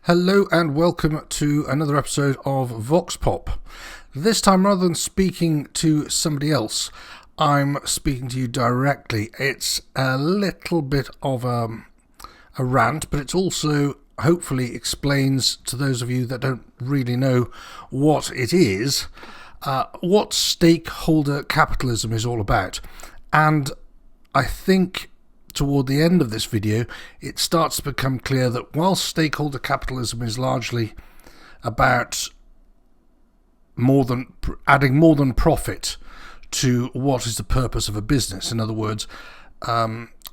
Hello and welcome to another episode of Vox Pop. This time, rather than speaking to somebody else, I'm speaking to you directly. It's a little bit of a rant, but it also hopefully explains to those of you that don't really know what it is, what stakeholder capitalism is all about. And I think toward the end of this video, it starts to become clear that while stakeholder capitalism is largely about adding more than profit to what is the purpose of a business, in other words,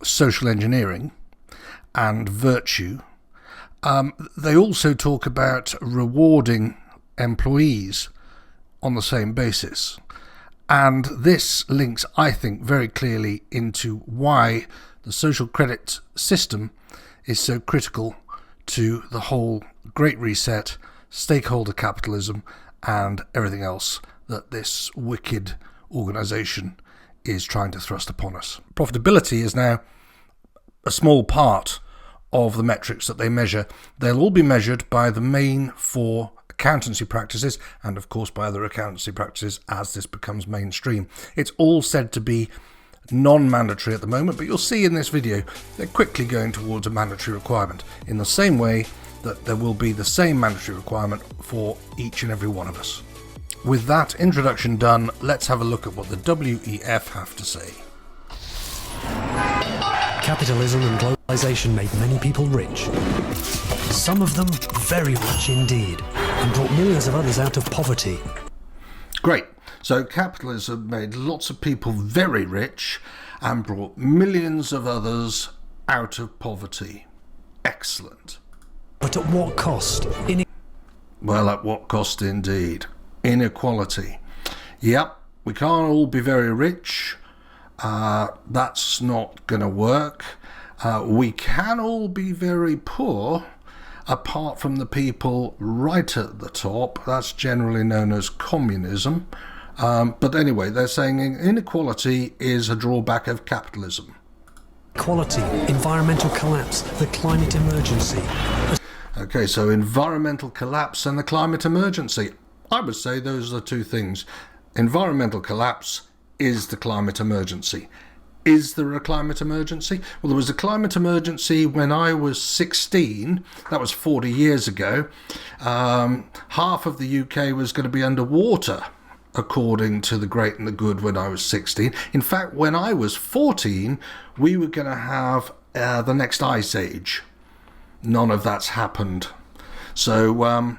social engineering and virtue, they also talk about rewarding employees on the same basis. And this links, I think, very clearly into why the social credit system is so critical to the whole Great Reset, stakeholder capitalism, and everything else that this wicked organisation is trying to thrust upon us. Profitability is now a small part of the metrics that they measure. They'll all be measured by the main four accountancy practices, and of course by other accountancy practices as this becomes mainstream. It's all said to be non-mandatory at the moment, but you'll see in this video they're quickly going towards a mandatory requirement, in the same way that there will be the same mandatory requirement for each and every one of us. With that introduction done, let's have a look at what the WEF have to say. Capitalism and globalization made many people rich. Some of them very rich indeed, and brought millions of others out of poverty. Great. So capitalism made lots of people very rich and brought millions of others out of poverty. Excellent. But at what cost? Well, at what cost indeed? Inequality. Yep, we can't all be very rich. That's not going to work. We can all be very poor, apart from the people right at the top. That's generally known as communism. But anyway, they're saying inequality is a drawback of capitalism. Equality, environmental collapse, the climate emergency. Okay, so environmental collapse and the climate emergency. I would say those are the two things. Environmental collapse is the climate emergency. Is there a climate emergency? Well, there was a climate emergency when I was 16. That was 40 years ago. Half of the UK was going to be underwater, according to the great and the good, when I was 16. In fact, when I was 14, we were going to have the next ice age. None of that's happened. So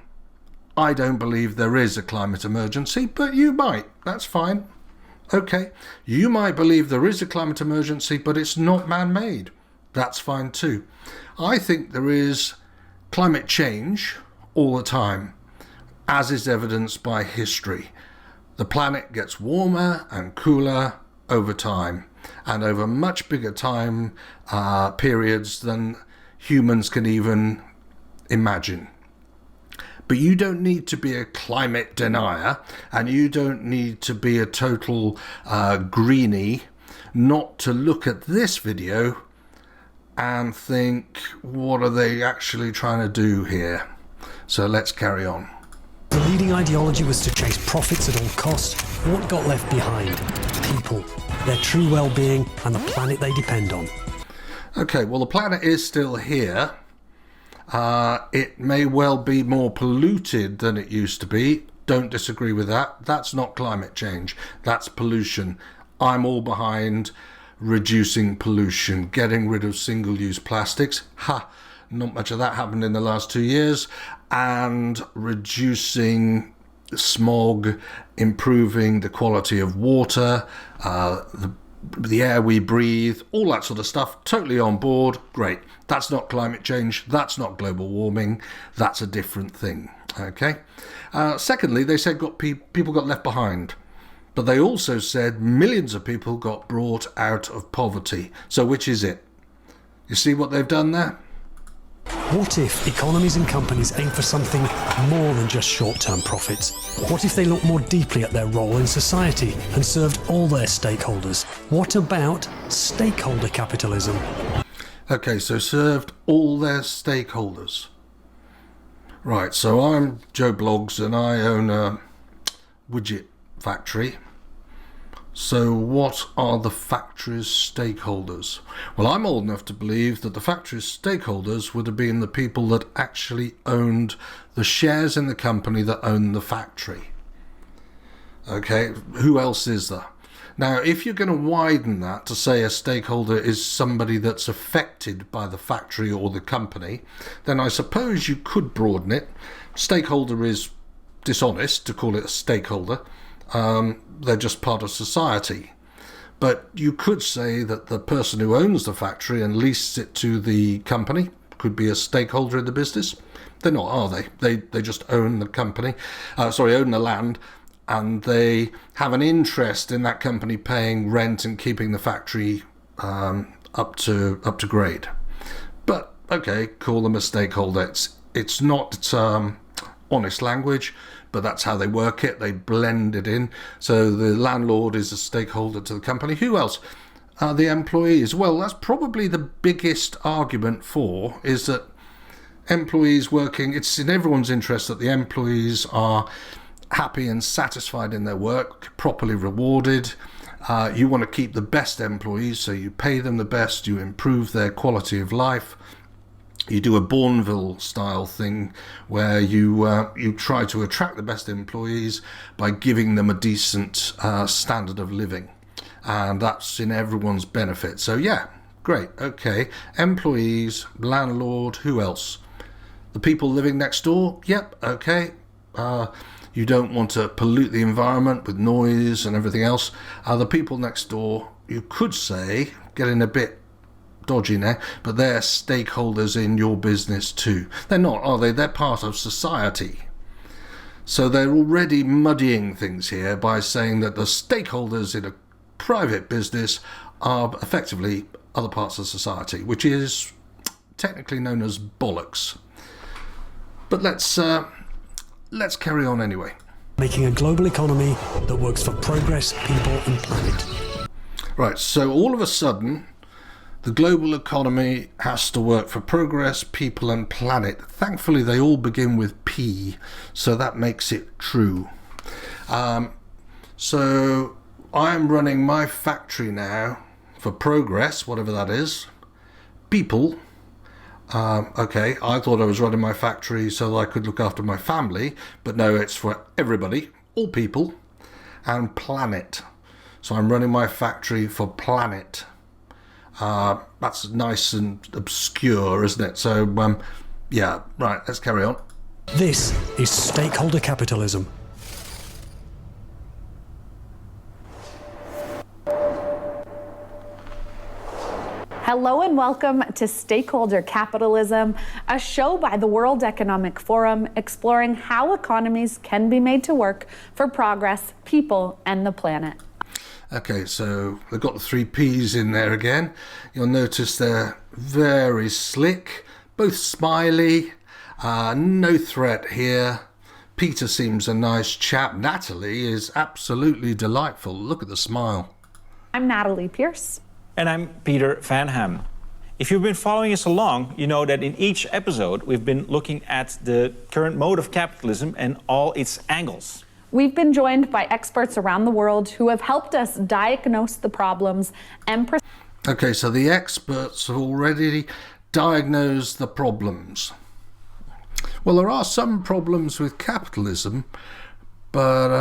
I don't believe there is a climate emergency, but you might. That's fine. Okay, you might believe there is a climate emergency, but it's not man-made. That's fine too. I think there is climate change all the time, as is evidenced by history. The planet gets warmer and cooler over time, and over much bigger time periods than humans can even imagine. But you don't need to be a climate denier, and you don't need to be a total greenie not to look at this video and think, what are they actually trying to do here? So let's carry on. The leading ideology was to chase profits at all costs. What got left behind? People, their true well-being, and the planet they depend on. Okay, well, the planet is still here. It may well be more polluted than it used to be. Don't disagree with that. That's not climate change. That's pollution. I'm all behind reducing pollution, getting rid of single-use plastics. Not much of that happened in the last 2 years. And reducing smog, improving the quality of water, the air we breathe, all that sort of stuff. Totally on board. Great. That's not climate change. That's not global warming. That's a different thing. Okay. Secondly, they said people got left behind. But they also said millions of people got brought out of poverty. So which is it? You see what they've done there? What if economies and companies aim for something more than just short-term profits? What if they look more deeply at their role in society and served all their stakeholders? What about stakeholder capitalism? Okay, so served all their stakeholders. Right, so I'm Joe Bloggs and I own a widget factory. So what are the factory's stakeholders? Well, I'm old enough to believe that the factory's stakeholders would have been the people that actually owned the shares in the company that owned the factory. Okay, who else is there? Now, if you're going to widen that to say a stakeholder is somebody that's affected by the factory or the company, then I suppose you could broaden it. Stakeholder is dishonest to call it a stakeholder. They're just part of society. But you could say that the person who owns the factory and leases it to the company could be a stakeholder in the business. They're not, are they? They just own the company, own the land, and they have an interest in that company paying rent and keeping the factory up to grade. But okay, call them a stakeholder. It's not honest language, but that's how they work it. They blend it in. So the landlord is a stakeholder to the company. Who else? The employees. Well, that's probably the biggest argument for, is that employees working, it's in everyone's interest that the employees are happy and satisfied in their work, properly rewarded. You want to keep the best employees, so you pay them the best, you improve their quality of life. You do a Bourneville style thing where you try to attract the best employees by giving them a decent standard of living, and that's in everyone's benefit. So yeah, great, okay. Employees, landlord, who else? The people living next door, yep, okay. You don't want to pollute the environment with noise and everything else. The people next door, you could say, getting a bit dodgy now, but they're stakeholders in your business too. They're not, are they? They're part of society. So they're already muddying things here by saying that the stakeholders in a private business are effectively other parts of society, which is technically known as bollocks. But let's carry on anyway. Making a global economy that works for progress, people and planet. Right, so all of a sudden, the global economy has to work for progress, people and planet. Thankfully, they all begin with P, so that makes it true. So I'm running my factory now for progress, whatever that is. People. Okay, I thought I was running my factory so that I could look after my family, but no, it's for everybody, all people, and planet. So I'm running my factory for planet. That's nice and obscure, isn't it? So, yeah, right, let's carry on. This is Stakeholder Capitalism. Hello and welcome to Stakeholder Capitalism, a show by the World Economic Forum exploring how economies can be made to work for progress, people, and the planet. Okay, so they've got the 3 Ps in there again. You'll notice they're very slick, both smiley, no threat here. Peter seems a nice chap. Natalie is absolutely delightful. Look at the smile. I'm Natalie Pierce. And I'm Peter Van Ham. If you've been following us along, you know that in each episode we've been looking at the current mode of capitalism and all its angles. We've been joined by experts around the world who have helped us diagnose the problems and... Okay, so the experts have already diagnosed the problems. Well, there are some problems with capitalism, but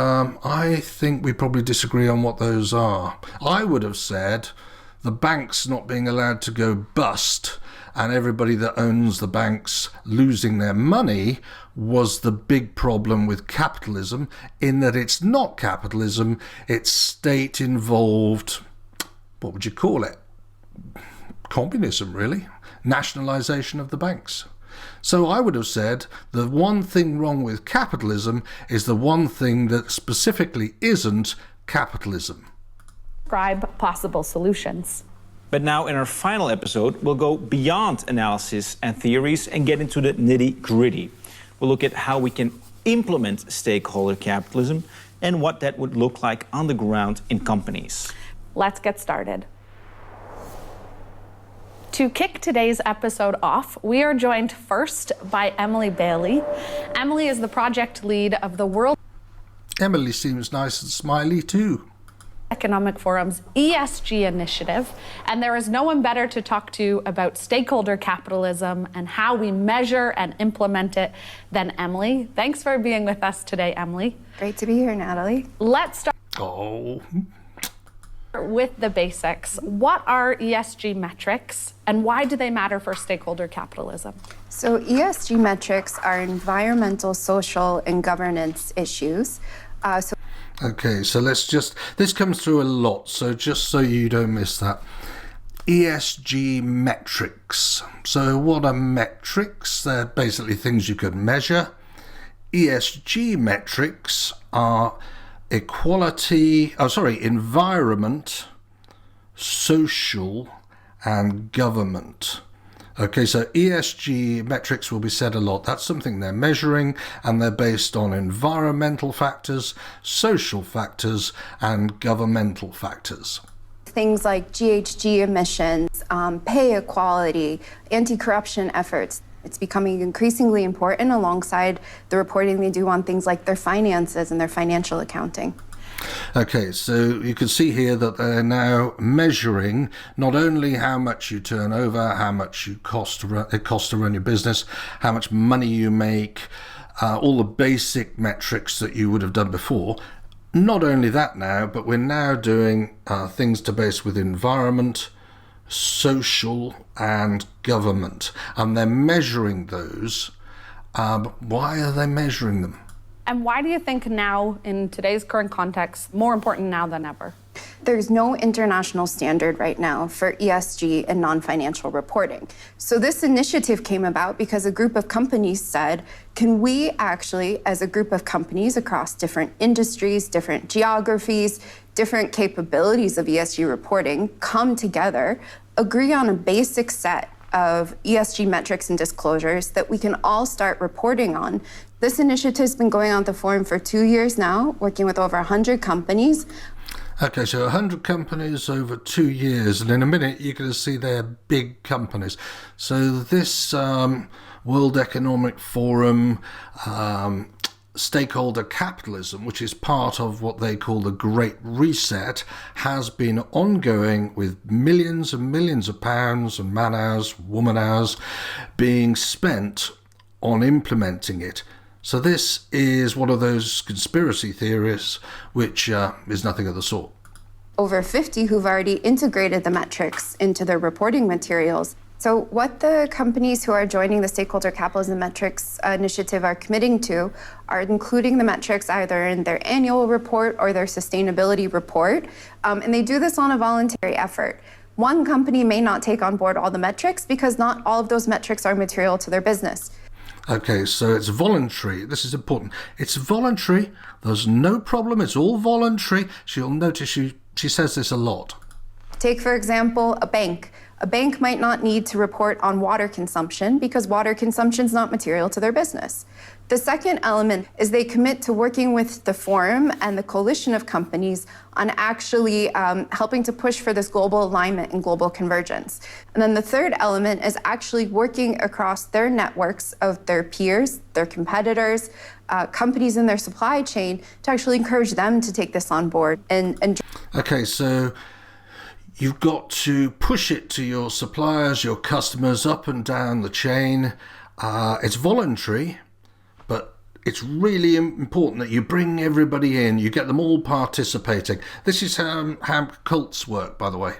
I think we probably disagree on what those are. I would have said the banks not being allowed to go bust and everybody that owns the banks losing their money was the big problem with capitalism, in that it's not capitalism, it's state-involved, what would you call it? Communism, really. Nationalisation of the banks. So I would have said the one thing wrong with capitalism is the one thing that specifically isn't capitalism. Describe possible solutions. But now in our final episode, we'll go beyond analysis and theories and get into the nitty-gritty. We'll look at how we can implement stakeholder capitalism and what that would look like on the ground in companies. Let's get started. To kick today's episode off, we are joined first by Emily Bailey. Emily is the project lead of the World Emily seems nice and smiley too. Economic Forum's ESG initiative, and there is no one better to talk to about stakeholder capitalism and how we measure and implement it than Emily. Thanks for being with us today, Emily. Great to be here, Natalie. Let's start Oh, with the basics. What are ESG metrics and why do they matter for stakeholder capitalism? So ESG metrics are environmental, social, and governance issues. okay, so this comes through a lot, so just so you don't miss that. ESG metrics. So what are metrics? They're basically things you could measure. ESG metrics are environment, social, and government. Okay, so ESG metrics will be said a lot. That's something they're measuring, and they're based on environmental factors, social factors, and governmental factors. Things like GHG emissions, pay equality, anti-corruption efforts. It's becoming increasingly important alongside the reporting they do on things like their finances and their financial accounting. Okay, so you can see here that they're now measuring not only how much you turn over, how much it costs to run your business, how much money you make, all the basic metrics that you would have done before. Not only that now, but we're now doing things to base with environment, social, and government. And they're measuring those. Why are they measuring them? And why do you think now, in today's current context, more important now than ever? There's no international standard right now for ESG and non-financial reporting. So this initiative came about because a group of companies said, can we actually, as a group of companies across different industries, different geographies, different capabilities of ESG reporting, come together, agree on a basic set of ESG metrics and disclosures that we can all start reporting on. This initiative has been going on at the forum for 2 years now, working with over 100 companies. Okay, so 100 companies over 2 years, and in a minute you're going to see they're big companies. So this World Economic Forum Stakeholder Capitalism, which is part of what they call the Great Reset, has been ongoing with millions and millions of pounds and man hours, woman hours being spent on implementing it. So this is one of those conspiracy theories which is nothing of the sort. Over 50 who've already integrated the metrics into their reporting materials. So what the companies who are joining the Stakeholder Capitalism Metrics Initiative are committing to are including the metrics either in their annual report or their sustainability report. And they do this on a voluntary effort. One company may not take on board all the metrics because not all of those metrics are material to their business. Okay, so it's voluntary. This is important. It's voluntary. There's no problem. It's all voluntary. She'll notice she says this a lot. Take, for example, a bank. A bank might not need to report on water consumption because water consumption is not material to their business. The second element is they commit to working with the forum and the coalition of companies on actually helping to push for this global alignment and global convergence. And then the third element is actually working across their networks of their peers, their competitors, companies in their supply chain to actually encourage them to take this on board. Okay, so you've got to push it to your suppliers, your customers, up and down the chain. It's voluntary, but it's really important that you bring everybody in, you get them all participating. This is how cults work, by the way.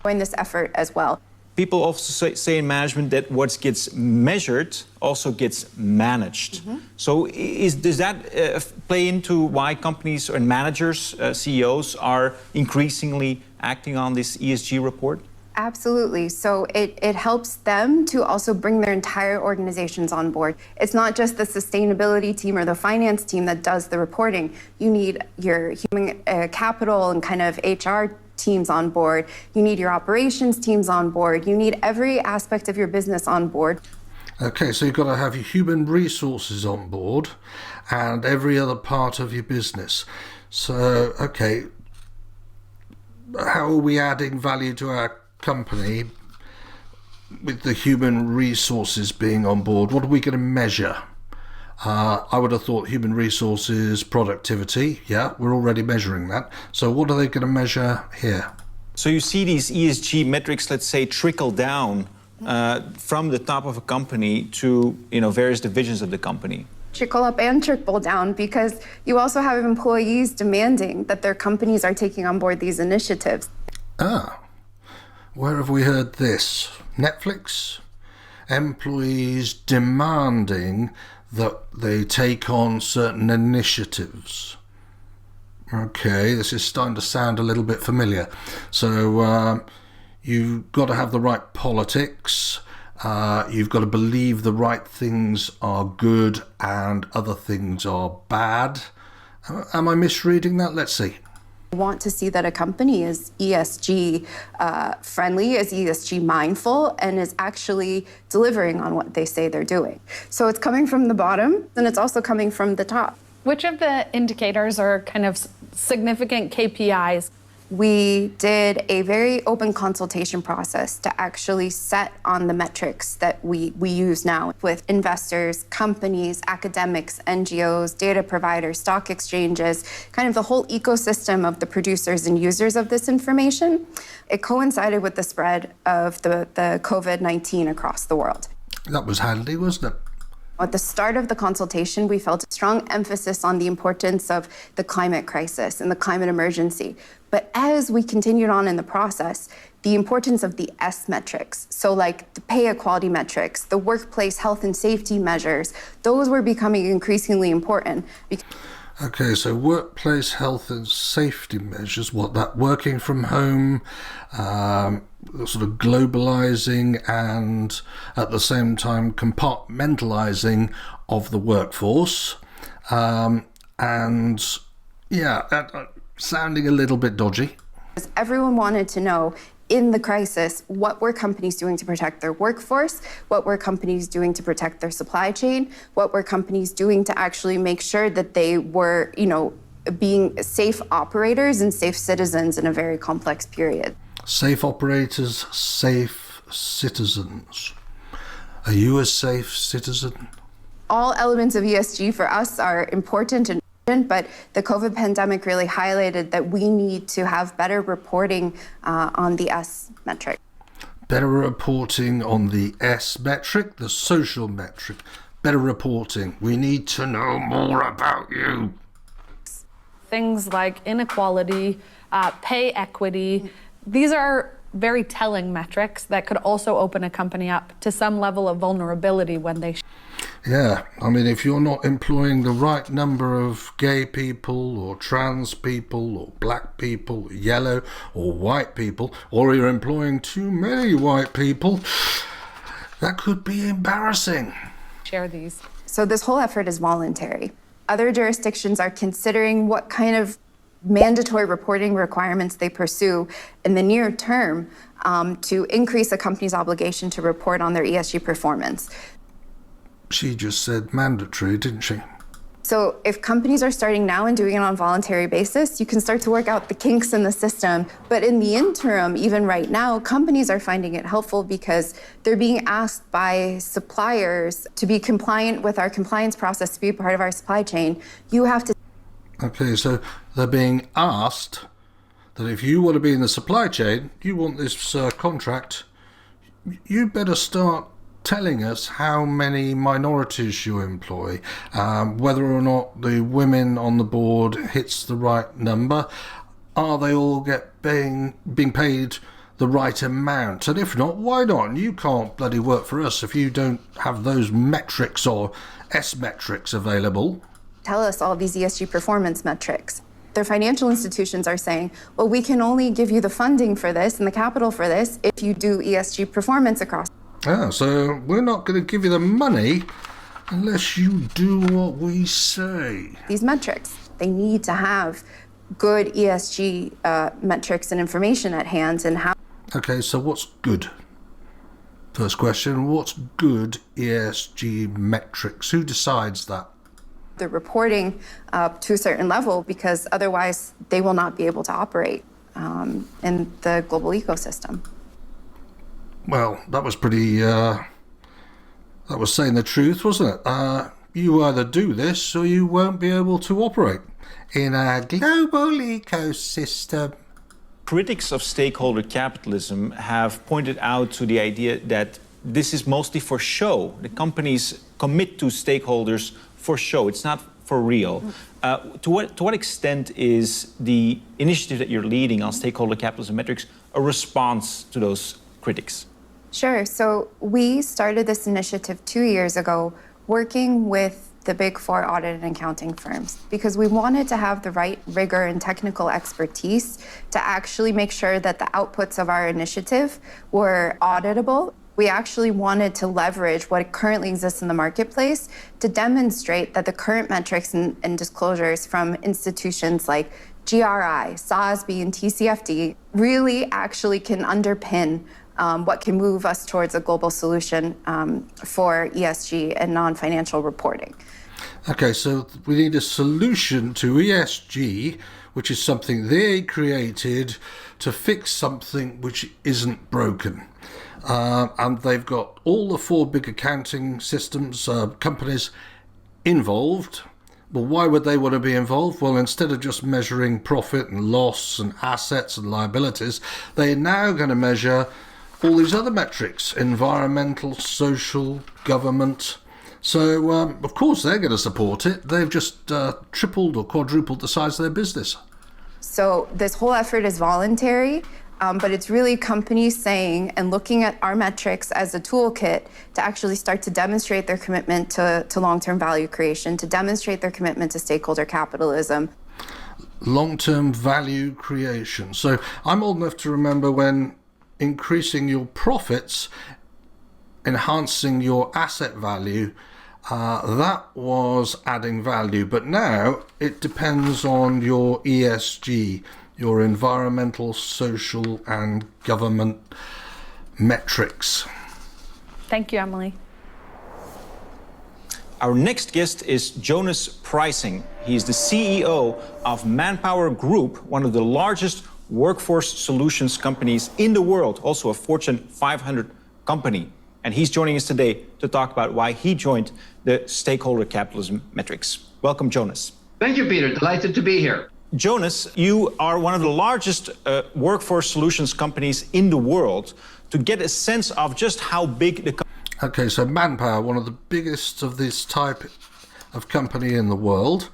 Join this effort as well. People also say in management that what gets measured also gets managed. Mm-hmm. So does that play into why companies and managers, CEOs, are increasingly acting on this ESG report? Absolutely. So it helps them to also bring their entire organizations on board. It's not just the sustainability team or the finance team that does the reporting. You need your human capital and kind of HR teams on board. You need your operations teams on board. You need every aspect of your business on board. Okay, so you've got to have your human resources on board and every other part of your business. So, okay, how are we adding value to our company? with the human resources being on board, what are we going to measure? I would have thought human resources, productivity, yeah, we're already measuring that. So what are they going to measure here? So you see these ESG metrics, let's say, trickle down from the top of a company to various divisions of the company. Trickle up and trickle down, because you also have employees demanding that their companies are taking on board these initiatives. Where have we heard this? Netflix? Employees demanding that they take on certain initiatives. Okay, this is starting to sound a little bit familiar. So you've got to have the right politics, you've got to believe the right things are good and other things are bad. Am I misreading that? Let's see. Want to see that a company is ESG friendly, is ESG mindful, and is actually delivering on what they say they're doing. So it's coming from the bottom, and it's also coming from the top. Which of the indicators are kind of significant KPIs? We did a very open consultation process to actually set on the metrics that we use now with investors, companies, academics, NGOs, data providers, stock exchanges, kind of the whole ecosystem of the producers and users of this information. It coincided with the spread of the COVID-19 across the world. That was handy, wasn't it? At the start of the consultation, we felt a strong emphasis on the importance of the climate crisis and the climate emergency. But as we continued on in the process, the importance of the S metrics, so like the pay equality metrics, the workplace health and safety measures, those were becoming increasingly important. Okay, so workplace health and safety measures, what that working from home, sort of globalizing and at the same time compartmentalizing of the workforce, and yeah, sounding a little bit dodgy. Everyone wanted to know in the crisis, what were companies doing to protect their workforce? What were companies doing to protect their supply chain? What were companies doing to actually make sure that they were, being safe operators and safe citizens in a very complex period? Safe operators, safe citizens. Are you a safe citizen? All elements of ESG for us are important and but the COVID pandemic really highlighted that we need to have better reporting on the S metric. Better reporting on the S metric, the social metric. Better reporting. We need to know more about you. Things like inequality, pay equity, these are very telling metrics that could also open a company up to some level of vulnerability when they... Yeah, I mean, if you're not employing the right number of gay people or trans people or black people, or yellow or white people, or you're employing too many white people, that could be embarrassing. Share these. So this whole effort is voluntary. Other jurisdictions are considering what kind of mandatory reporting requirements they pursue in the near term to increase a company's obligation to report on their ESG performance. She just said mandatory, didn't she? So if companies are starting now and doing it on a voluntary basis, you can start to work out the kinks in the system. But in the interim, even right now, companies are finding it helpful because they're being asked by suppliers to be compliant with our compliance process, to be part of our supply chain. You have to... Okay, so they're being asked that if you want to be in the supply chain, you want this contract, you better start telling us how many minorities you employ, whether or not the women on the board hits the right number, are they all being paid the right amount, and if not, why not? You can't bloody work for us if you don't have those metrics or S metrics available. Tell us all these ESG performance metrics. Their financial institutions are saying, well, we can only give you the funding for this and the capital for this if you do ESG performance across. So we're not going to give you the money unless you do what we say. These metrics, they need to have good ESG metrics and information at hand and how. Okay, so what's good? First question, what's good ESG metrics? Who decides that? The reporting to a certain level, because otherwise they will not be able to operate in the global ecosystem. Well, that was pretty, that was saying the truth, wasn't it? You either do this or you won't be able to operate in a global ecosystem. Critics of stakeholder capitalism have pointed out to the idea that this is mostly for show. The companies commit to stakeholders for show. It's not for real. To what extent is the initiative that you're leading on stakeholder capitalism metrics a response to those critics? Sure. So we started this initiative 2 years ago, working with the big four audit and accounting firms, because we wanted to have the right rigor and technical expertise to actually make sure that the outputs of our initiative were auditable. We actually wanted to leverage what currently exists in the marketplace to demonstrate that the current metrics and disclosures from institutions like GRI, SASB, and TCFD really actually can underpin what can move us towards a global solution for ESG and non-financial reporting. Okay, so we need a solution to ESG, which is something they created to fix something which isn't broken. And they've got all the four big accounting systems, companies involved. Well, why would they want to be involved? Well, instead of just measuring profit and loss and assets and liabilities, they're now going to measure all these other metrics: environmental, social, government. So, of course, they're going to support it. They've just tripled or quadrupled the size of their business. So this whole effort is voluntary, but it's really companies saying and looking at our metrics as a toolkit to actually start to demonstrate their commitment to long-term value creation, to demonstrate their commitment to stakeholder capitalism. Long-term value creation. So I'm old enough to remember when increasing your profits, enhancing your asset value, that was adding value. But now it depends on your ESG, your environmental, social, and government metrics. Thank you, Emily. Our next guest is Jonas Pricing. He's the CEO of Manpower Group, one of the largest workforce solutions companies in the world, also a Fortune 500 company. And he's joining us today to talk about why he joined the stakeholder capitalism metrics. Welcome, Jonas. Thank you, Peter. Delighted to be here. Jonas, you are one of the largest workforce solutions companies in the world. To get a sense of just how big the Okay, so Manpower, one of the biggest of this type of company in the world,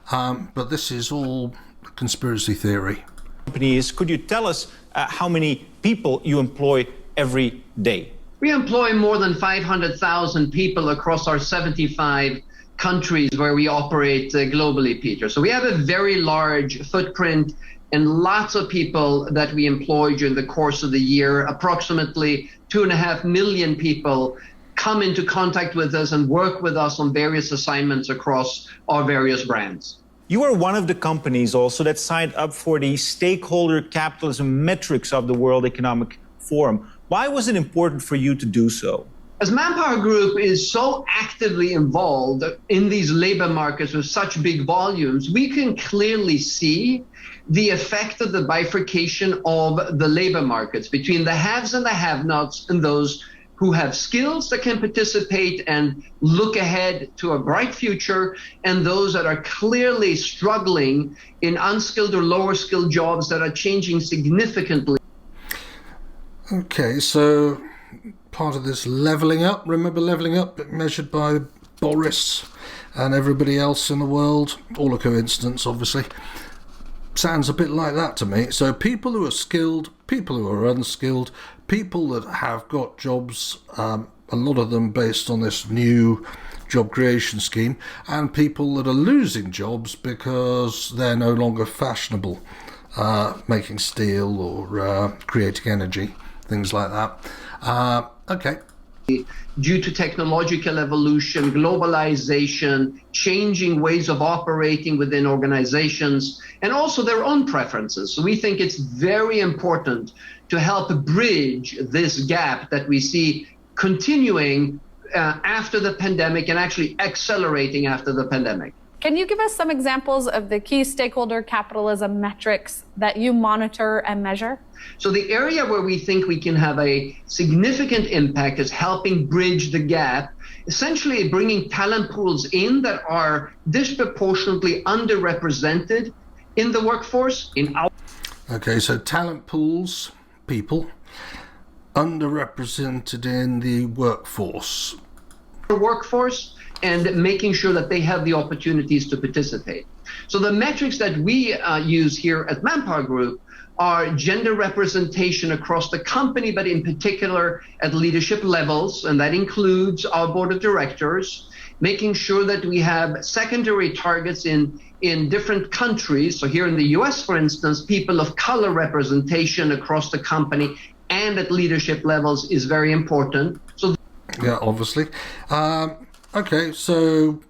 but this is all conspiracy theory. company is, could you tell us how many people you employ every day? We employ more than 500,000 people across our 75 countries where we operate globally, Peter. So we have a very large footprint and lots of people that we employ during the course of the year. Approximately 2.5 million people come into contact with us and work with us on various assignments across our various brands. You are one of the companies also that signed up for the stakeholder capitalism metrics of the World Economic Forum. Why was it important for you to do so? As Manpower Group is so actively involved in these labor markets with such big volumes, we can clearly see the effect of the bifurcation of the labor markets between the haves and the have-nots and those who have skills that can participate and look ahead to a bright future, and those that are clearly struggling in unskilled or lower skilled jobs that are changing significantly. Okay, so part of this levelling up, remember levelling up measured by Boris and everybody else in the world, all a coincidence obviously, sounds a bit like that to me. So people who are skilled, people who are unskilled, people that have got jobs, a lot of them based on this new job creation scheme, and people that are losing jobs because they're no longer fashionable, making steel or creating energy, things like that. Okay. Due to technological evolution, globalization, changing ways of operating within organizations, and also their own preferences. So we think it's very important to help bridge this gap that we see continuing after the pandemic and actually accelerating after the pandemic. Can you give us some examples of the key stakeholder capitalism metrics that you monitor and measure? So the area where we think we can have a significant impact is helping bridge the gap, essentially bringing talent pools in that are disproportionately underrepresented in the workforce. Okay, so talent pools, people, underrepresented in the workforce. And making sure that they have the opportunities to participate. So the metrics that we use here at Manpower Group are gender representation across the company, but in particular at leadership levels, and that includes our board of directors, making sure that we have secondary targets in different countries. So here in the US, for instance, people of color representation across the company and at leadership levels is very important. So yeah, obviously. Okay, so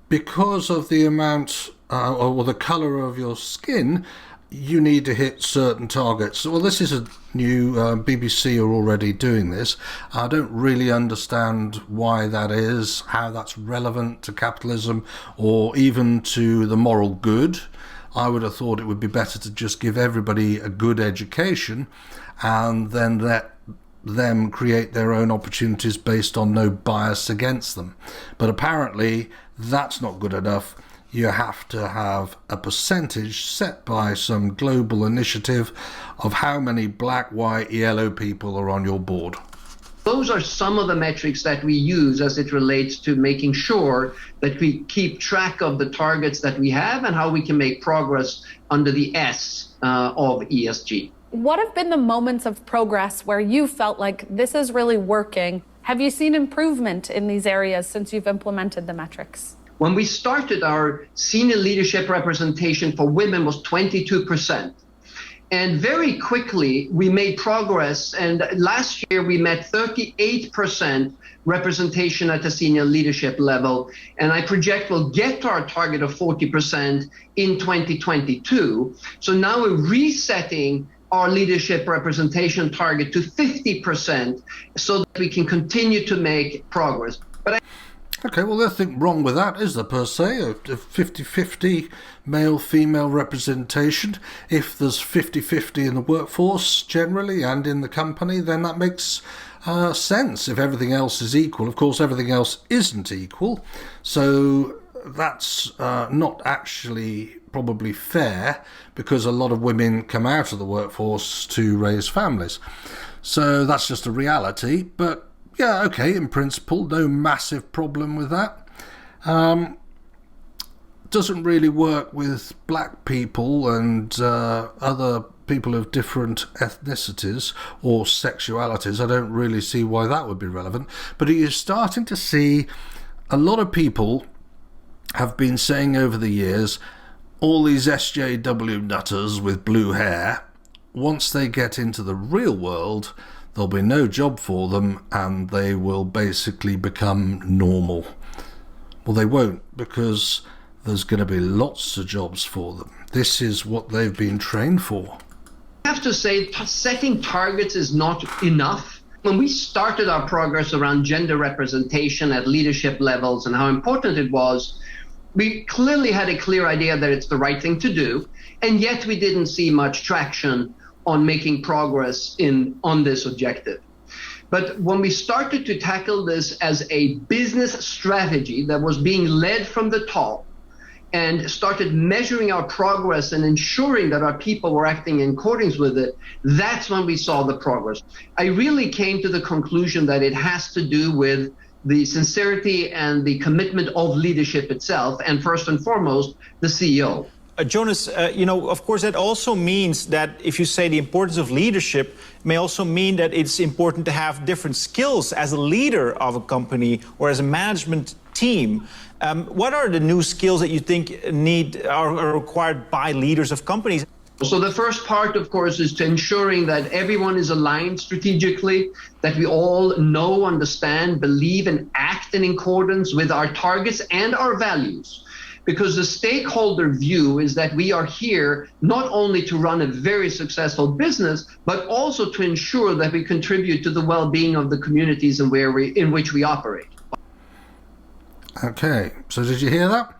because of the amount or the colour of your skin, you need to hit certain targets. Well, this is a new BBC are already doing this. I don't really understand why that is, how that's relevant to capitalism or even to the moral good. I would have thought it would be better to just give everybody a good education and then let them create their own opportunities based on no bias against them. But apparently that's not good enough. You have to have a percentage set by some global initiative of how many black, white, yellow people are on your board. Those are some of the metrics that we use as it relates to making sure that we keep track of the targets that we have and how we can make progress under the S of ESG. What have been the moments of progress where you felt like this is really working? Have you seen improvement in these areas since you've implemented the metrics? When we started, our senior leadership representation for women was 22%. And very quickly, we made progress. And last year, we met 38% representation at the senior leadership level. And I project we'll get to our target of 40% in 2022. So now we're resetting our leadership representation target to 50% so that we can continue to make progress. Okay, well, there's nothing wrong with that, is there, per se? A 50-50 male-female representation. If there's 50-50 in the workforce generally and in the company, then that makes sense if everything else is equal. Of course, everything else isn't equal, so that's not actually probably fair because a lot of women come out of the workforce to raise families. So that's just a reality, but yeah, okay, in principle, no massive problem with that. Doesn't really work with black people and other people of different ethnicities or sexualities. I don't really see why that would be relevant. But you're starting to see a lot of people have been saying over the years, all these SJW nutters with blue hair, once they get into the real world, there'll be no job for them and they will basically become normal. Well, they won't, because there's going to be lots of jobs for them. This is what they've been trained for. I have to say, setting targets is not enough. When we started our progress around gender representation at leadership levels and how important it was, we clearly had a clear idea that it's the right thing to do, and yet we didn't see much traction on making progress on this objective. But when we started to tackle this as a business strategy that was being led from the top and started measuring our progress and ensuring that our people were acting in accordance with it, that's when we saw the progress. I really came to the conclusion that it has to do with the sincerity and the commitment of leadership itself, and first and foremost, the CEO. Jonas, of course, that also means that if you say the importance of leadership, may also mean that it's important to have different skills as a leader of a company or as a management team. What are the new skills that you think are required by leaders of companies? So the first part, of course, is to ensuring that everyone is aligned strategically, that we all know, understand, believe, and act in accordance with our targets and our values. Because the stakeholder view is that we are here not only to run a very successful business, but also to ensure that we contribute to the well-being of the communities in which we operate. Okay, so did you hear that?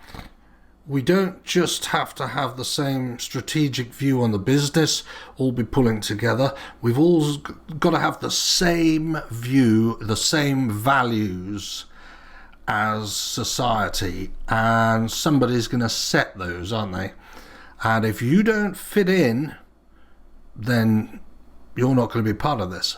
We don't just have to have the same strategic view on the business, all be pulling together. We've all got to have the same view, the same values as society, and somebody's going to set those, aren't they? And if you don't fit in, then you're not going to be part of this.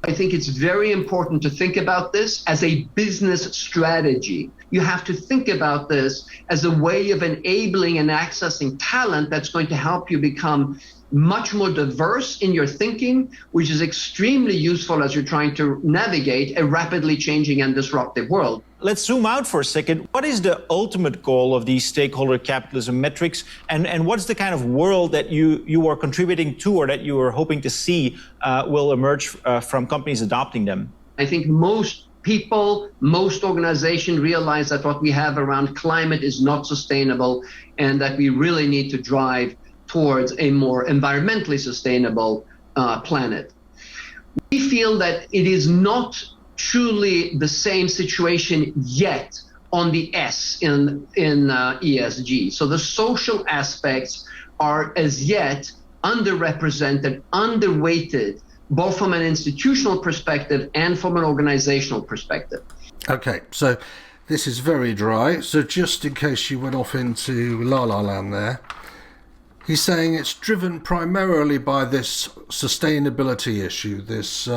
I think it's very important to think about this as a business strategy. You have to think about this as a way of enabling and accessing talent that's going to help you become much more diverse in your thinking, which is extremely useful as you're trying to navigate a rapidly changing and disruptive world. Let's zoom out for a second. What is the ultimate goal of these stakeholder capitalism metrics? And what's the kind of world that you are contributing to, or that you are hoping to see will emerge from companies adopting them? I think most people, most organizations realize that what we have around climate is not sustainable, and that we really need to drive towards a more environmentally sustainable planet. We feel that it is not truly the same situation yet on the S in ESG. So the social aspects are as yet underrepresented, underweighted, both from an institutional perspective and from an organizational perspective. Okay, so this is very dry. So just in case you went off into La La Land there, he's saying it's driven primarily by this sustainability issue, this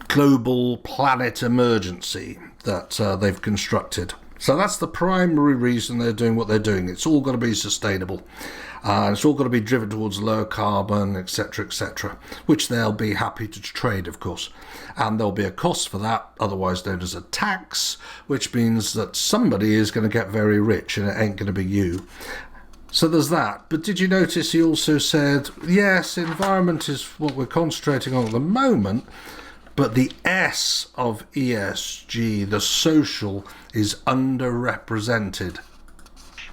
global planet emergency that they've constructed. So that's the primary reason they're doing what they're doing. It's all got to be sustainable. It's all got to be driven towards low carbon, etc., which they'll be happy to trade, of course. And there'll be a cost for that, otherwise known as a tax, which means that somebody is going to get very rich and it ain't going to be you. So there's that. But did you notice he also said, yes, environment is what we're concentrating on at the moment, but the S of ESG, the social, is underrepresented.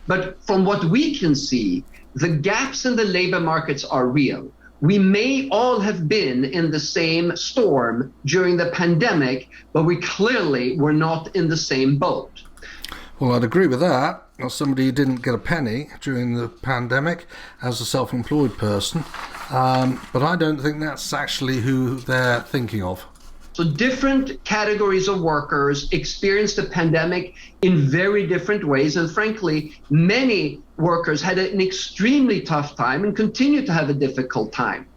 But from what we can see, the gaps in the labor markets are real. We may all have been in the same storm during the pandemic, but we clearly were not in the same boat. Well, I'd agree with that. As somebody who didn't get a penny during the pandemic as a self-employed person, but I don't think that's actually who they're thinking of. So different categories of workers experienced the pandemic in very different ways. And frankly, many workers had an extremely tough time and continue to have a difficult time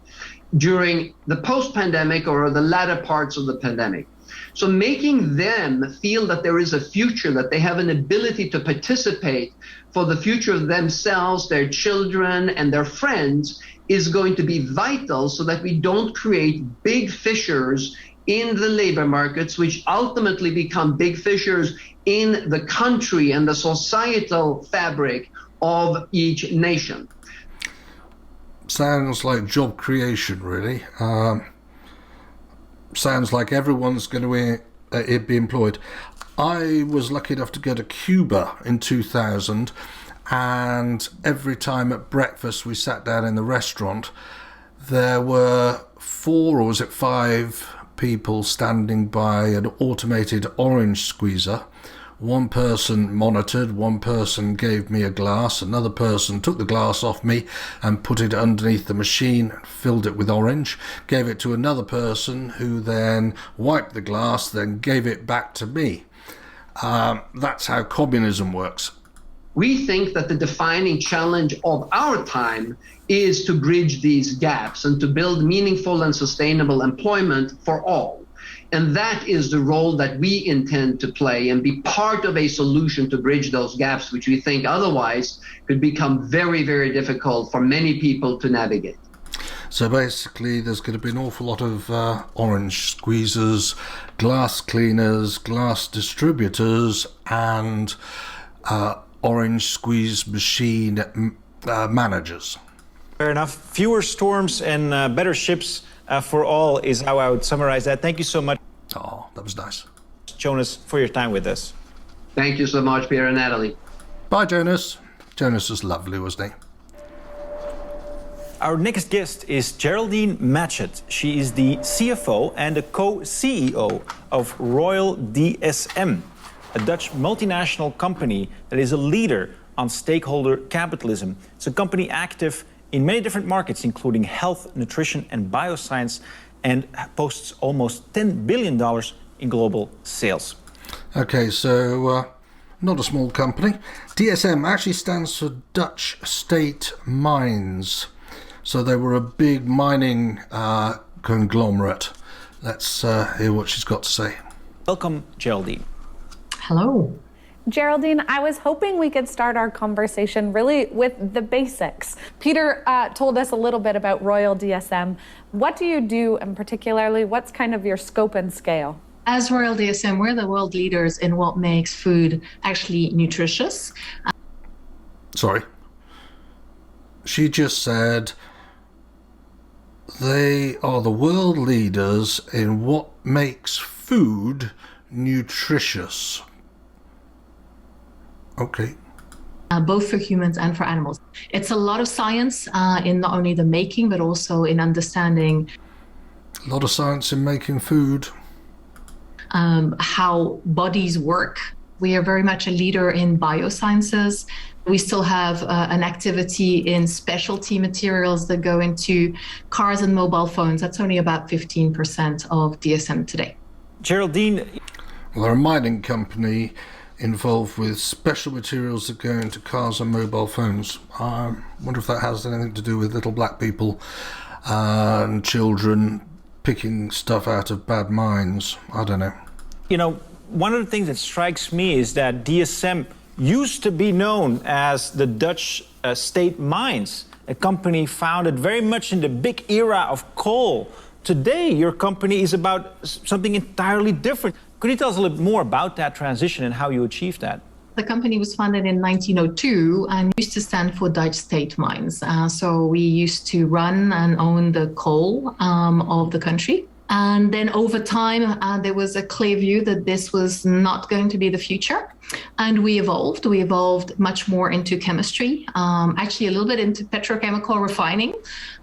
during the post-pandemic or the latter parts of the pandemic. So making them feel that there is a future, that they have an ability to participate for the future of themselves, their children, and their friends is going to be vital, so that we don't create big fissures in the labor markets, which ultimately become big fissures in the country and the societal fabric of each nation. Sounds like job creation, really. Sounds like everyone's going to be employed. I was lucky enough to go to Cuba in 2000, and every time at breakfast we sat down in the restaurant, there were 4 or was it 5 people standing by an automated orange squeezer. One person monitored, one person gave me a glass, another person took the glass off me and put it underneath the machine, filled it with orange, gave it to another person who then wiped the glass, then gave it back to me. That's how communism works. We think that the defining challenge of our time is to bridge these gaps and to build meaningful and sustainable employment for all. And that is the role that we intend to play and be part of a solution to bridge those gaps, which we think otherwise could become very, very difficult for many people to navigate. So basically there's going to be an awful lot of orange squeezers, glass cleaners, glass distributors, and orange squeeze machine managers. Fair enough. Fewer storms and better ships for all is how I would summarize that. Thank you so much. Oh, that was nice. Jonas, for your time with us. Thank you so much, Pierre and Natalie. Bye, Jonas. Jonas was lovely, wasn't he? Our next guest is Geraldine Matchett. She is the CFO and the co-CEO of Royal DSM. a Dutch multinational company that is a leader on stakeholder capitalism. It's a company active in many different markets, including health, nutrition, and bioscience, and posts almost $10 billion in global sales. Okay, so not a small company. DSM actually stands for Dutch State Mines. So they were a big mining conglomerate. Let's hear what she's got to say. Welcome, Geraldine. Hello. Geraldine, I was hoping we could start our conversation really with the basics. Peter told us a little bit about Royal DSM. What do you do, and particularly, what's kind of your scope and scale? As Royal DSM, we're the world leaders in what makes food actually nutritious. Sorry. She just said they are the world leaders in what makes food nutritious. Okay. Both for humans and for animals. It's a lot of science in not only the making, but also in understanding. A lot of science in making food. How bodies work. We are very much a leader in biosciences. We still have an activity in specialty materials that go into cars and mobile phones. That's only about 15% of DSM today. Geraldine. Well, they're a mining company involved with special materials that go into cars and mobile phones. I wonder if that has anything to do with little black people and children picking stuff out of bad mines. I don't know. You know, one of the things that strikes me is that DSM used to be known as the Dutch State Mines, a company founded very much in the big era of coal. Today, your company is about something entirely different. Could you tell us a little bit more about that transition and how you achieved that? The company was founded in 1902 and used to stand for Dutch State Mines. So we used to run and own the coal of the country. And then over time, there was a clear view that this was not going to be the future. And we evolved. We evolved much more into chemistry, actually a little bit into petrochemical refining.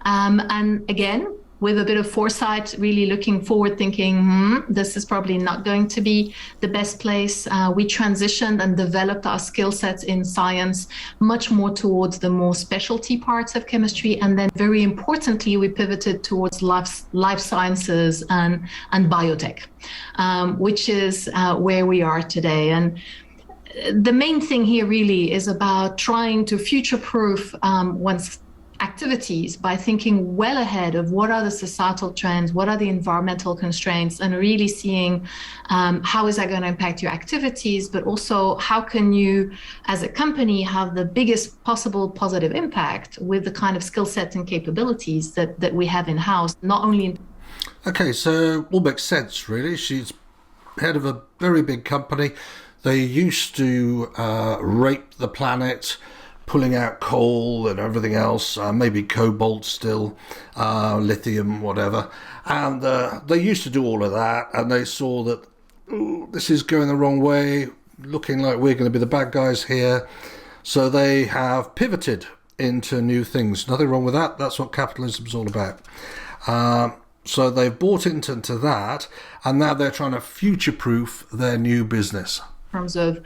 And again, with a bit of foresight, really looking forward, thinking, this is probably not going to be the best place. We transitioned and developed our skill sets in science much more towards the more specialty parts of chemistry. And then very importantly, we pivoted towards life sciences and biotech, which is where we are today. And the main thing here really is about trying to future-proof one's activities by thinking well ahead of what are the societal trends, what are the environmental constraints, and really seeing how is that going to impact your activities, but also how can you, as a company, have the biggest possible positive impact with the kind of skill sets and capabilities that we have in-house, not only in. Okay, so all makes sense, really. She's head of a very big company. They used to rape the planet, pulling out coal and everything else, maybe cobalt still, lithium, whatever. And they used to do all of that, and they saw that this is going the wrong way, looking like we're going to be the bad guys here. So they have pivoted into new things. Nothing wrong with that. That's what capitalism's all about. So they've bought into that, and now they're trying to future-proof their new business. In terms of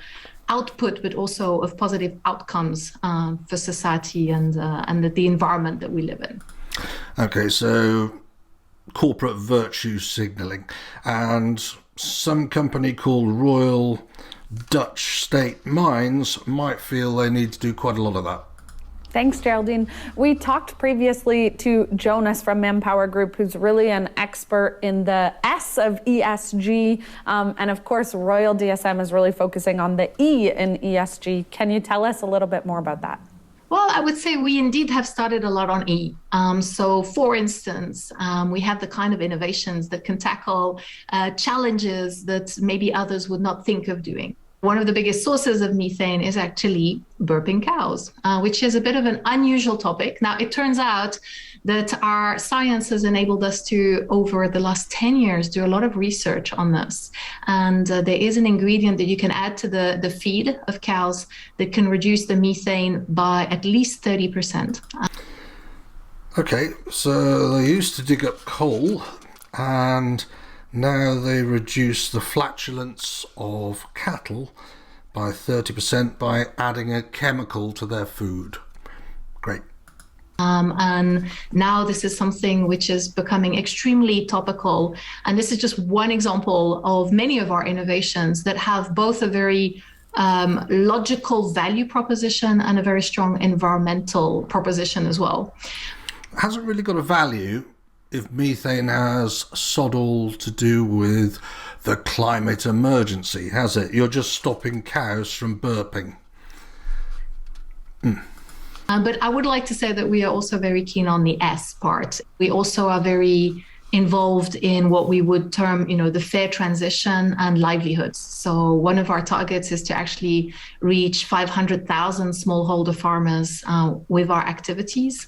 output, but also of positive outcomes for society and the environment that we live in. Okay, so corporate virtue signalling, and some company called Royal Dutch State Mines might feel they need to do quite a lot of that. Thanks, Geraldine. We talked previously to Jonas from Manpower Group, who's really an expert in the S of ESG. And of course, Royal DSM is really focusing on the E in ESG. Can you tell us a little bit more about that? Well, I would say we indeed have started a lot on E. So, for instance, we have the kind of innovations that can tackle challenges that maybe others would not think of doing. One of the biggest sources of methane is actually burping cows, which is a bit of an unusual topic. Now, it turns out that our science has enabled us to, over the last 10 years, do a lot of research on this. And there is an ingredient that you can add to the feed of cows that can reduce the methane by at least 30%. Okay, so they used to dig up coal, and Now they reduce the flatulence of cattle by 30% by adding a chemical to their food. Great. And now this is something which is becoming extremely topical. And this is just one example of many of our innovations that have both a very logical value proposition and a very strong environmental proposition as well. It hasn't really got a value if methane has sod all to do with the climate emergency, has it? You're just stopping cows from burping. But I would like to say that we are also very keen on the S part. We also are very involved in what we would term, the fair transition and livelihoods. So one of our targets is to actually reach 500,000 smallholder farmers with our activities.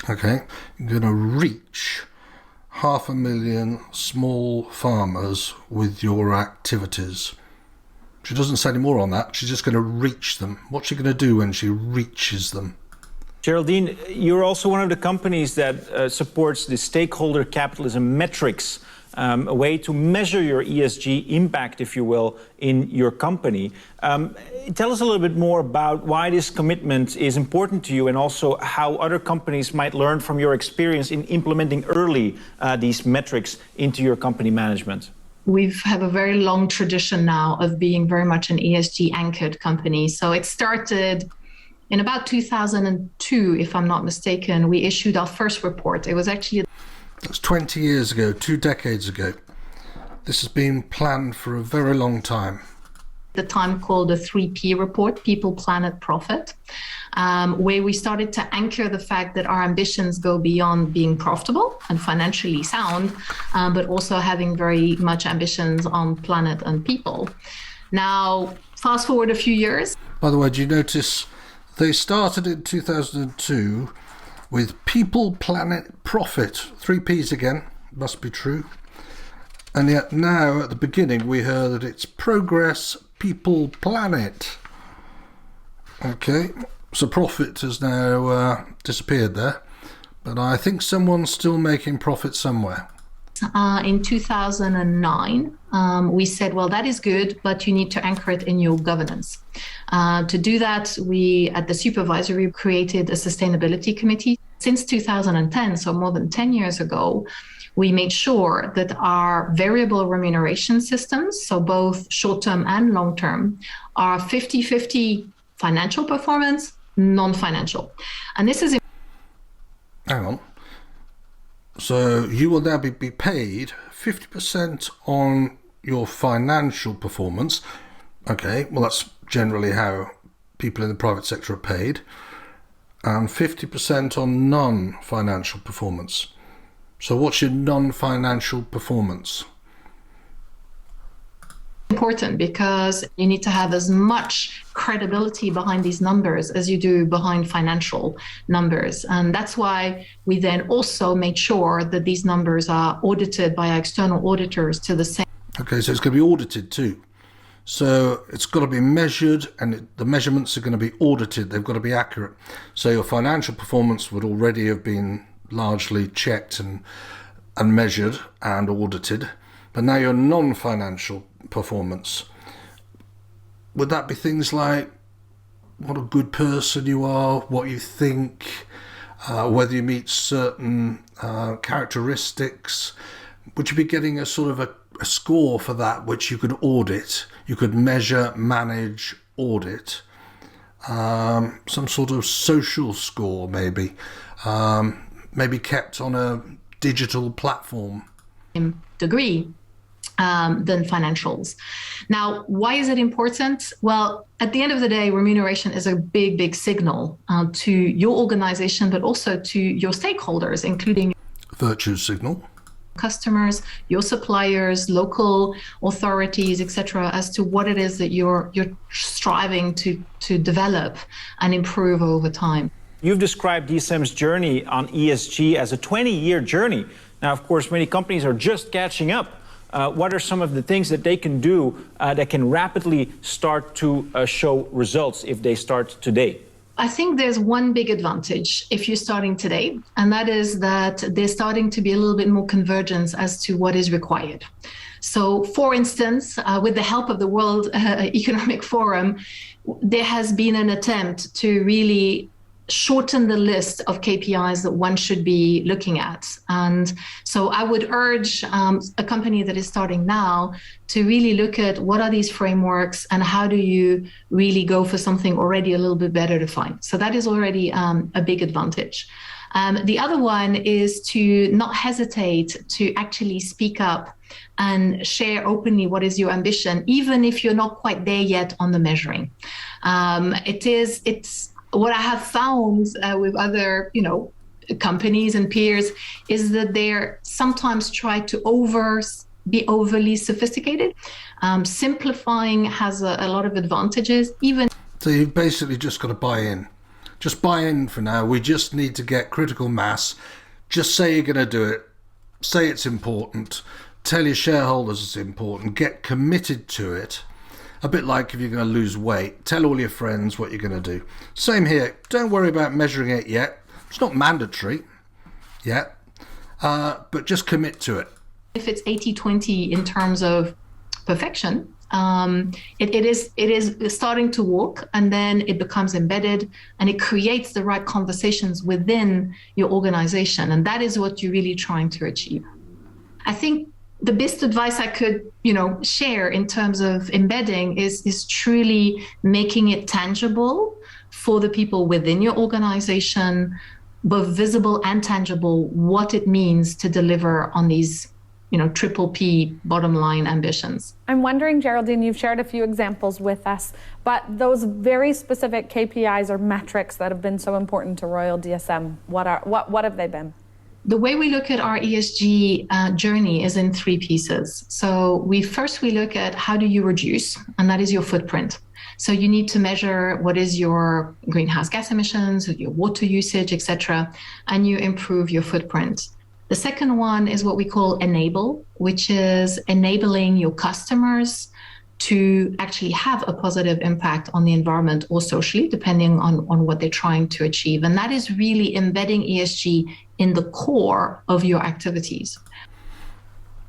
Okay, you're going to reach 500,000 small farmers with your activities. She doesn't say any more on that. She's just going to reach them. What's she going to do when she reaches them? Geraldine, you're also one of the companies that supports the stakeholder capitalism metrics, a way to measure your ESG impact, if you will, in your company. Tell us a little bit more about why this commitment is important to you and also how other companies might learn from your experience in implementing early these metrics into your company management. We have a very long tradition now of being very much an ESG anchored company. So it started in about 2002, if I'm not mistaken. We issued our first report. It was actually... That's 20 years ago, 2 decades ago. This has been planned for a very long time. The time called the 3P report, People, Planet, Profit, where we started to anchor the fact that our ambitions go beyond being profitable and financially sound, but also having very much ambitions on planet and people. Now, fast forward a few years. By the way, do you notice they started in 2002 with People, Planet, Profit, 3 Ps again, must be true. And yet now at the beginning we heard that it's Progress, People, Planet. Okay, so profit has now disappeared there, but I think someone's still making profit somewhere. In 2009, we said, well, that is good, but you need to anchor it in your governance. To do that, we at the supervisory created a sustainability committee. Since 2010, so more than 10 years ago, we made sure that our variable remuneration systems, so both short-term and long-term, are 50-50 financial performance, non-financial. And this is... Hang on. So you will now be paid 50% on your financial performance. Okay, well that's generally how people in the private sector are paid. And 50% on non-financial performance. So what's your non-financial performance? Important because you need to have as much credibility behind these numbers as you do behind financial numbers. And that's why we then also made sure that these numbers are audited by our external auditors to the same. Okay, so it's going to be audited too. So it's got to be measured, and the measurements are going to be audited. They've got to be accurate. So your financial performance would already have been largely checked and measured and audited. But now your non-financial performance, would that be things like what a good person you are, what you think, whether you meet certain characteristics? Would you be getting a sort of a score for that which you could audit, you could measure, manage, audit? Some sort of social score maybe, maybe kept on a digital platform. Degree than financials. Now, why is it important? Well, at the end of the day, remuneration is a big, big signal to your organization, but also to your stakeholders, including virtue signal, customers, your suppliers, local authorities, etc., as to what it is that you're striving to develop and improve over time. You've described DSM's journey on ESG as a 20-year journey. Now, of course, many companies are just catching up. What are some of the things that they can do that can rapidly start to show results if they start today? I think there's one big advantage if you're starting today, and that is that there's starting to be a little bit more convergence as to what is required. So, for instance, with the help of the World Economic Forum, there has been an attempt to really shorten the list of KPIs that one should be looking at. And so I would urge a company that is starting now to really look at what are these frameworks and how do you really go for something already a little bit better defined. So that is already a big advantage. The other one is to not hesitate to actually speak up and share openly what is your ambition, even if you're not quite there yet on the measuring. It's what I have found with other, companies and peers is that they're sometimes try to be overly sophisticated. Simplifying has a lot of advantages. So you've basically just got to buy in. Just buy in for now. We just need to get critical mass. Just say you're going to do it. Say it's important. Tell your shareholders it's important. Get committed to it. A bit like if you're going to lose weight, tell all your friends what you're going to do. Same here. Don't worry about measuring it yet. It's not mandatory yet, but just commit to it. If it's 80-20 in terms of perfection, it is starting to walk, and then it becomes embedded, and it creates the right conversations within your organization, and that is what you're really trying to achieve. I think the best advice I could, share in terms of embedding is truly making it tangible for the people within your organization, both visible and tangible, what it means to deliver on these, triple P bottom line ambitions. I'm wondering, Geraldine, you've shared a few examples with us, but those very specific KPIs or metrics that have been so important to Royal DSM, what have they been? The way we look at our ESG journey is in three pieces. So we look at how do you reduce, and that is your footprint. So you need to measure what is your greenhouse gas emissions, your water usage, etc., and you improve your footprint. The second one is what we call enable, which is enabling your customers to actually have a positive impact on the environment or socially, depending on what they're trying to achieve. And that is really embedding ESG in the core of your activities.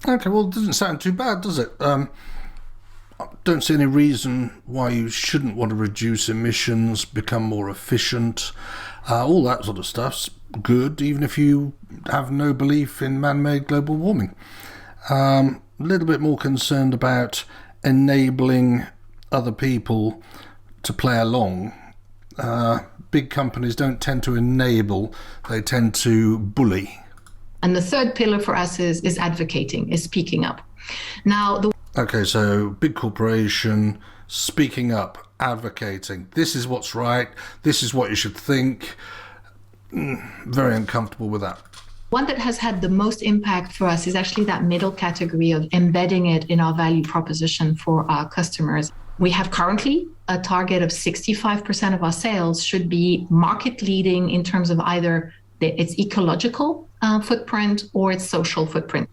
Okay, well, it doesn't sound too bad, does it? I don't see any reason why you shouldn't want to reduce emissions, become more efficient. All that sort of stuff's good, even if you have no belief in man-made global warming. A little bit more concerned about enabling other people to play along. Big companies don't tend to enable, they tend to bully. And the third pillar for us is advocating, is speaking up. Okay, so big corporation, speaking up, advocating. This is what's right, this is what you should think. Very uncomfortable with that. One that has had the most impact for us is actually that middle category of embedding it in our value proposition for our customers. We have currently a target of 65% of our sales should be market leading in terms of either its ecological footprint or its social footprint.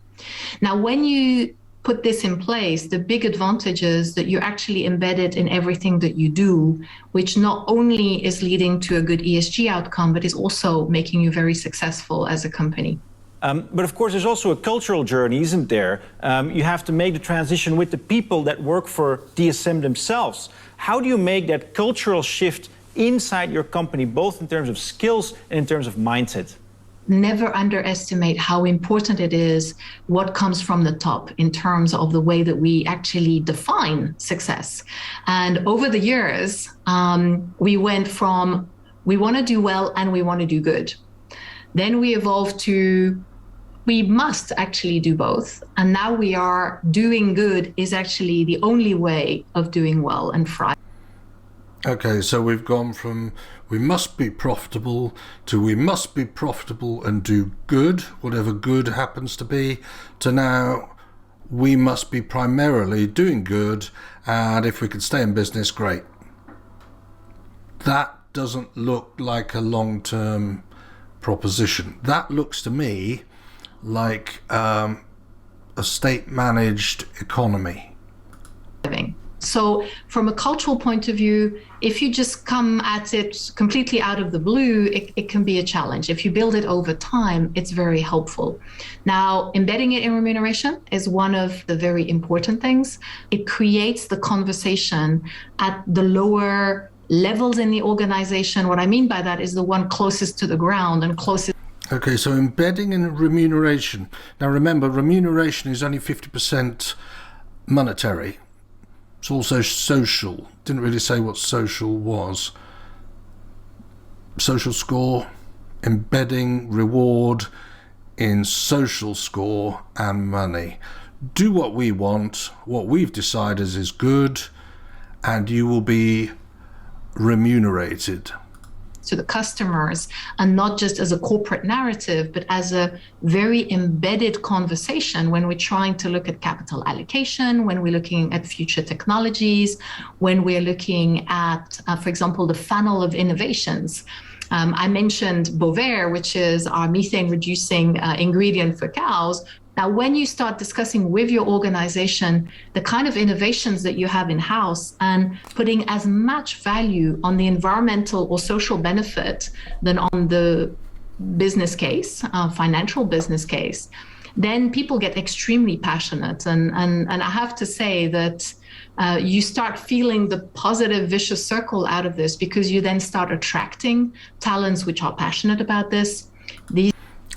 Now, when you put this in place, the big advantage is that you're actually embedded in everything that you do, which not only is leading to a good ESG outcome, but is also making you very successful as a company. But of course, there's also a cultural journey, isn't there? You have to make the transition with the people that work for DSM themselves. How do you make that cultural shift inside your company, both in terms of skills and in terms of mindset? Never underestimate how important it is what comes from the top in terms of the way that we actually define success. And over the years, we went from we want to do well and we want to do good. Then we evolved to we must actually do both. And now we are doing good is actually the only way of doing well and thrive. Okay, so we've gone from we must be profitable to we must be profitable and do good, whatever good happens to be, to now we must be primarily doing good, and if we can stay in business, great. That doesn't look like a long-term proposition. That looks to me like a state-managed economy. So from a cultural point of view, if you just come at it completely out of the blue, it can be a challenge. If you build it over time, it's very helpful. Now, embedding it in remuneration is one of the very important things. It creates the conversation at the lower levels in the organization. What I mean by that is the one closest to the ground and closest. Okay, so embedding in remuneration. Now remember, remuneration is only 50% monetary. It's also social. Didn't really say what social was. Social score, embedding reward in social score and money. Do what we want, what we've decided is good, and you will be remunerated to the customers, and not just as a corporate narrative, but as a very embedded conversation when we're trying to look at capital allocation, when we're looking at future technologies, when we're looking at, for example, the funnel of innovations. I mentioned Bovaer, which is our methane reducing ingredient for cows. Now, when you start discussing with your organization the kind of innovations that you have in-house and putting as much value on the environmental or social benefit than on the business case, financial business case, then people get extremely passionate. And I have to say that you start feeling the positive vicious circle out of this, because you then start attracting talents which are passionate about this.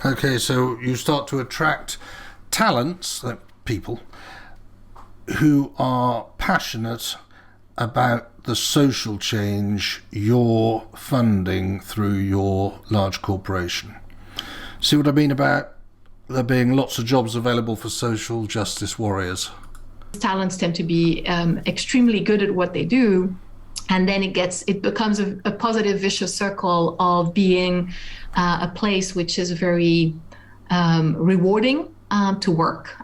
Okay, so you start to attract talents, people who are passionate about the social change you're funding through your large corporation. See what I mean about there being lots of jobs available for social justice warriors? Talents tend to be extremely good at what they do, and then it becomes a positive vicious circle of being a place which is very rewarding to work,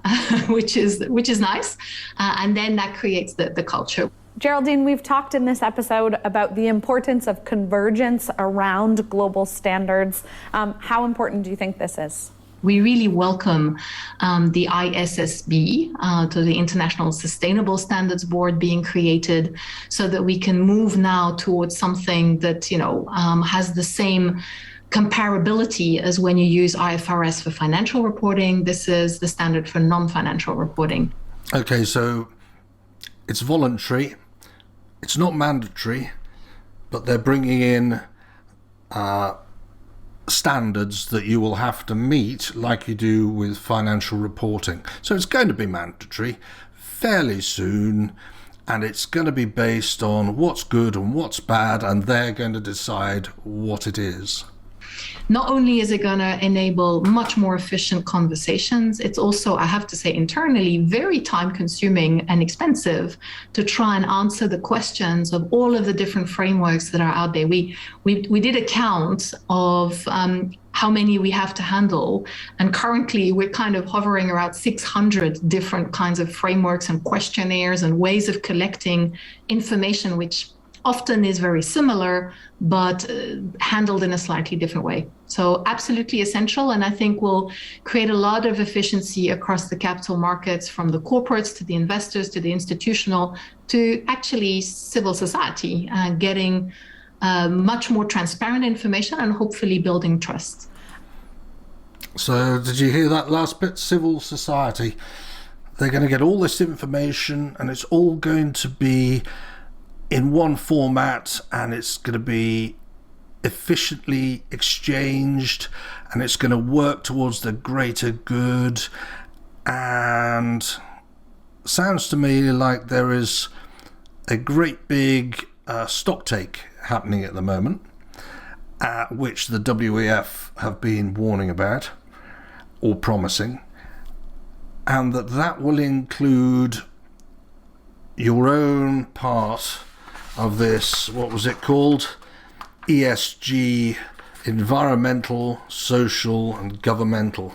which is nice, and then that creates the culture. Geraldine, we've talked in this episode about the importance of convergence around global standards. How important do you think this is? We really welcome the ISSB, to the International Sustainable Standards Board, being created, so that we can move now towards something that has the same comparability as when you use IFRS for financial reporting. This is the standard for non-financial reporting. Okay, so it's voluntary, it's not mandatory, but they're bringing in standards that you will have to meet like you do with financial reporting. So it's going to be mandatory fairly soon, and it's going to be based on what's good and what's bad, and they're going to decide what it is. Not only is it going to enable much more efficient conversations, it's also, I have to say, internally very time-consuming and expensive to try and answer the questions of all of the different frameworks that are out there. We did a count of how many we have to handle, and currently we're kind of hovering around 600 different kinds of frameworks and questionnaires and ways of collecting information, which often is very similar, but handled in a slightly different way. So absolutely essential, and I think will create a lot of efficiency across the capital markets, from the corporates to the investors to the institutional to actually civil society, getting much more transparent information and hopefully building trust. So did you hear that last bit? Civil society. They're going to get all this information, and it's all going to be in one format, and it's going to be efficiently exchanged, and it's going to work towards the greater good. And sounds to me like there is a great big stock take happening at the moment, which the WEF have been warning about or promising, and that will include your own part of this, what was it called? ESG, environmental, social and governmental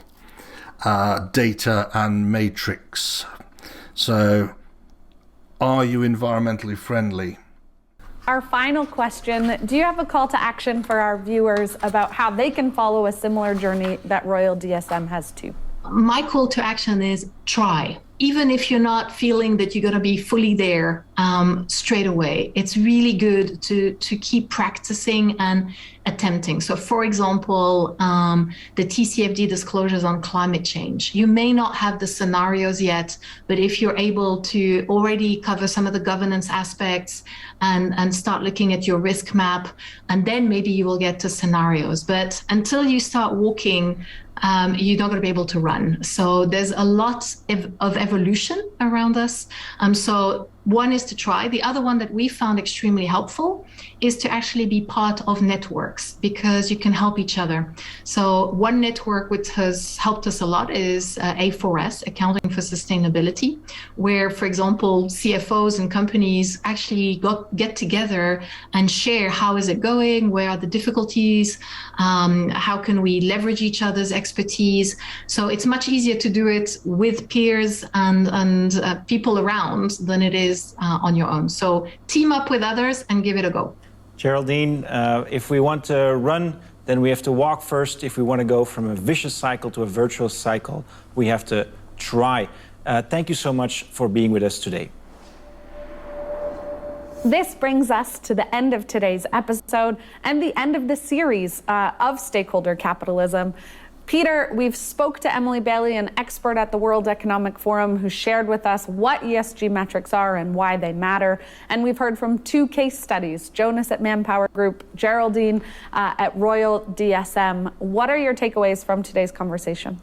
data and matrix. So, are you environmentally friendly? Our final question, do you have a call to action for our viewers about how they can follow a similar journey that Royal DSM has too? My call to action is try. Even if you're not feeling that you're going to be fully there straight away. It's really good to keep practicing and attempting. So, for example, the TCFD disclosures on climate change. You may not have the scenarios yet, but if you're able to already cover some of the governance aspects and start looking at your risk map, and then maybe you will get to scenarios. But until you start walking, you're not going to be able to run. So there's a lot of evolution around us. So one is to try. The other one that we found extremely helpful is to actually be part of networks, because you can help each other. So one network which has helped us a lot is A4S, Accounting for Sustainability, where, for example, CFOs and companies actually get together and share how is it going, where are the difficulties, how can we leverage each other's expertise. So it's much easier to do it with peers and people around than it is on your own. So team up with others and give it a go. Geraldine, if we want to run, then we have to walk first. If we want to go from a vicious cycle to a virtuous cycle, we have to try. Thank you so much for being with us today. This brings us to the end of today's episode and the end of the series of Stakeholder Capitalism. Peter, we've spoke to Emily Bailey, an expert at the World Economic Forum, who shared with us what ESG metrics are and why they matter. And we've heard from two case studies, Jonas at Manpower Group, Geraldine at Royal DSM. What are your takeaways from today's conversation?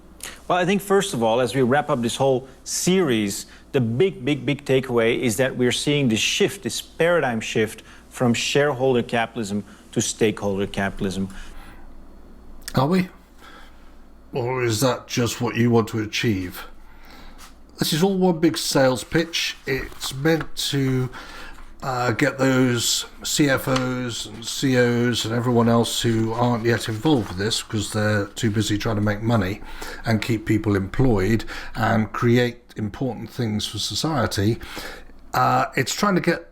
Well, I think first of all, as we wrap up this whole series, the big takeaway is that we're seeing this shift, this paradigm shift from shareholder capitalism to stakeholder capitalism. Are we? Or is that just what you want to achieve? This is all one big sales pitch. It's meant to get those CFOs and CEOs and everyone else who aren't yet involved with this, because they're too busy trying to make money and keep people employed and create important things for society. It's trying to get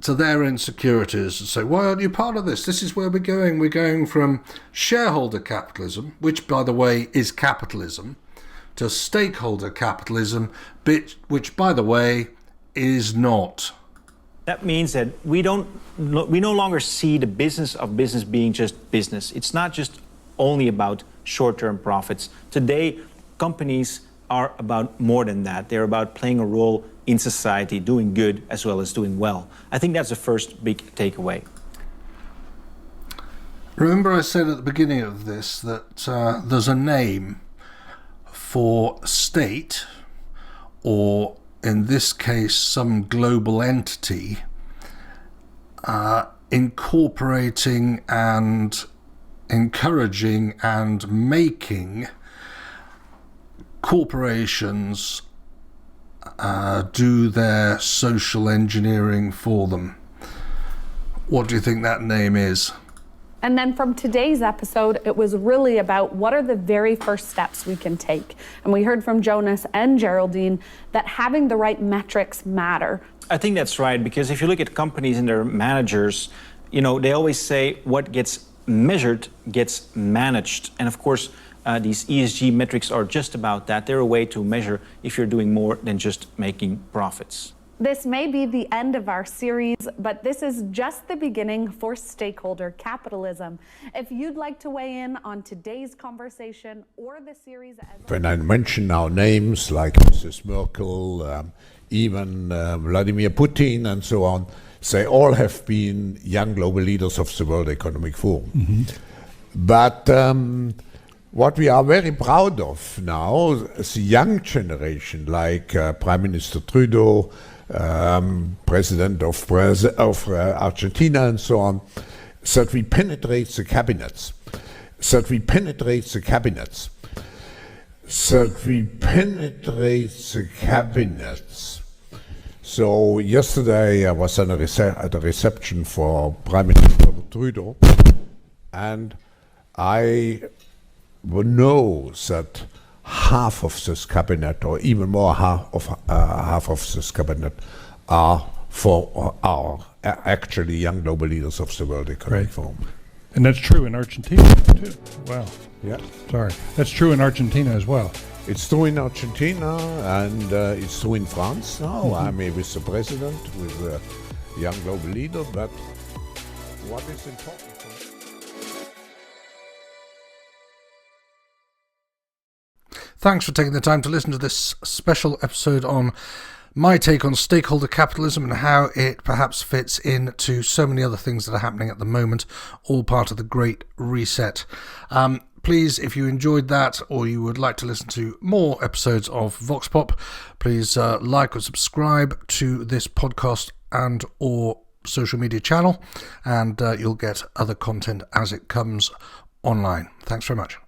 to their insecurities and say, why aren't you part of this? This is where we're going. We're going from shareholder capitalism, which, by the way, is capitalism, to stakeholder capitalism, which, by the way, is not. That means that we no longer see the business of business being just business. It's not just only about short-term profits. Today, companies are about more than that. They're about playing a role in society, doing good as well as doing well. I think that's the first big takeaway. Remember I said at the beginning of this that there's a name for state, or in this case some global entity, incorporating and encouraging and making corporations do their social engineering for them. What do you think that name is? And then from today's episode, it was really about what are the very first steps we can take. And we heard from Jonas and Geraldine that having the right metrics matter. I think that's right, because if you look at companies and their managers, they always say what gets measured gets managed. And of course, these ESG metrics are just about that. They're a way to measure if you're doing more than just making profits. This may be the end of our series, but this is just the beginning for stakeholder capitalism. If you'd like to weigh in on today's conversation or the series as when I mention now names like Mrs. Merkel, even Vladimir Putin and so on, they all have been young global leaders of the World Economic Forum. Mm-hmm. But what we are very proud of now is the young generation, like Prime Minister Trudeau, President of Argentina and so on, that we penetrate the cabinets. So yesterday I was at a reception for Prime Minister Trudeau, and I know that half of this cabinet, or even more half of this cabinet, are actually young global leaders of the World Economic Forum. And that's true in Argentina too. Wow. Yeah. Sorry. That's true in Argentina as well. It's true in Argentina, and it's true in France now. I'm with the president, with a young global leader, but what is important? Thanks for taking the time to listen to this special episode on my take on stakeholder capitalism and how it perhaps fits into so many other things that are happening at the moment, all part of the Great Reset. Please, if you enjoyed that or you would like to listen to more episodes of Vox Pop, please like or subscribe to this podcast and or social media channel, and you'll get other content as it comes online. Thanks very much.